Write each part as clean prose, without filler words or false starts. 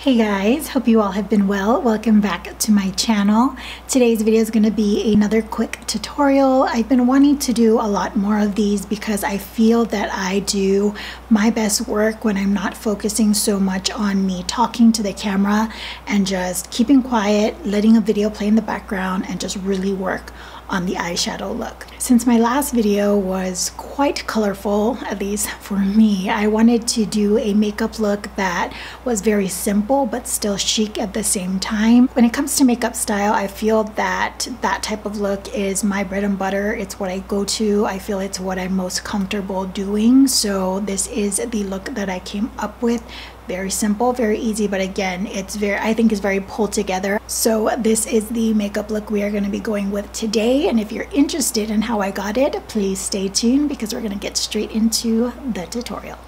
Hey guys, hope you all have been well. Welcome back to my channel. Today's video is going to be another quick tutorial. I've been wanting to do a lot more of these because I feel that I do my best work when I'm not focusing so much on me talking to the camera and just keeping quiet, letting a video play in the background and just really work on the eyeshadow look. Since my last video was quite colorful, at least for me, I wanted to do a makeup look that was very simple but still chic at the same time. When it comes to makeup style, I feel that that type of look is my bread and butter. It's what I go to. I feel it's what I'm most comfortable doing. So this is the look that I came up with. Very simple, very easy, but again, I think it's very pulled together. So this is the makeup look we are going to be going with today. And if you're interested in how I got it, please stay tuned because we're going to get straight into the tutorial.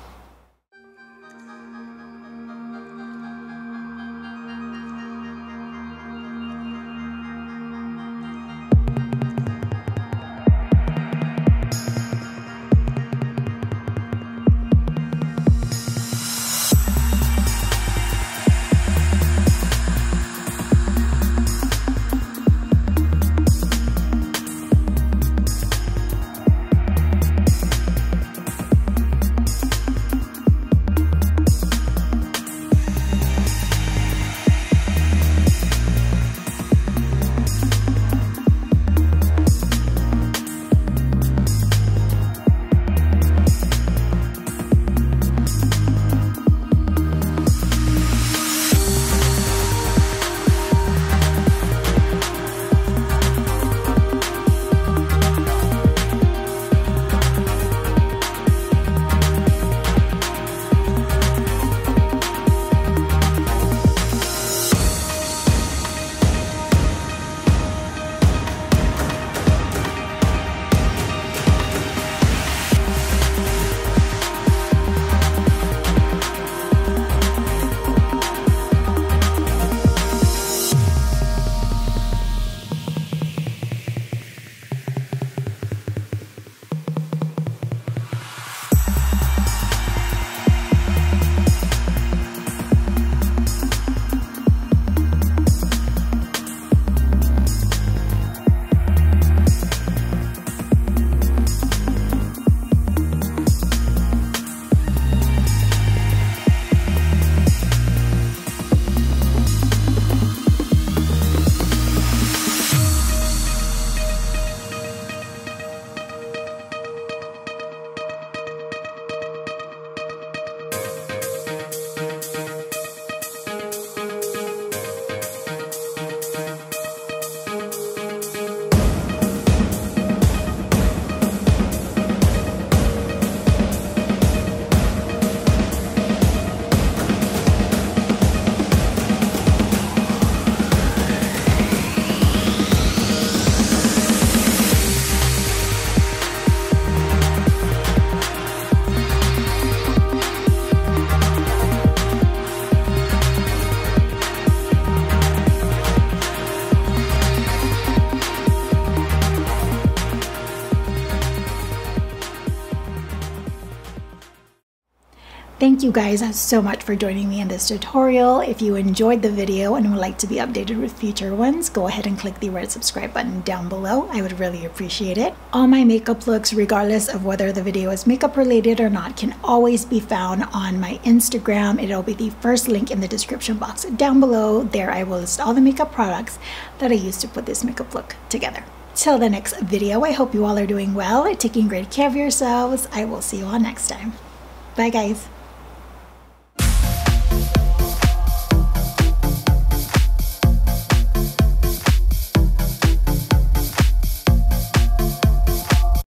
Thank you guys so much for joining me in this tutorial. If you enjoyed the video and would like to be updated with future ones, go ahead and click the red subscribe button down below. I would really appreciate it. All my makeup looks, regardless of whether the video is makeup related or not, can always be found on my Instagram. It'll be the first link in the description box down below. There I will list all the makeup products that I used to put this makeup look together. Till the next video, I hope you all are doing well, taking great care of yourselves. I will see you all next time. Bye guys.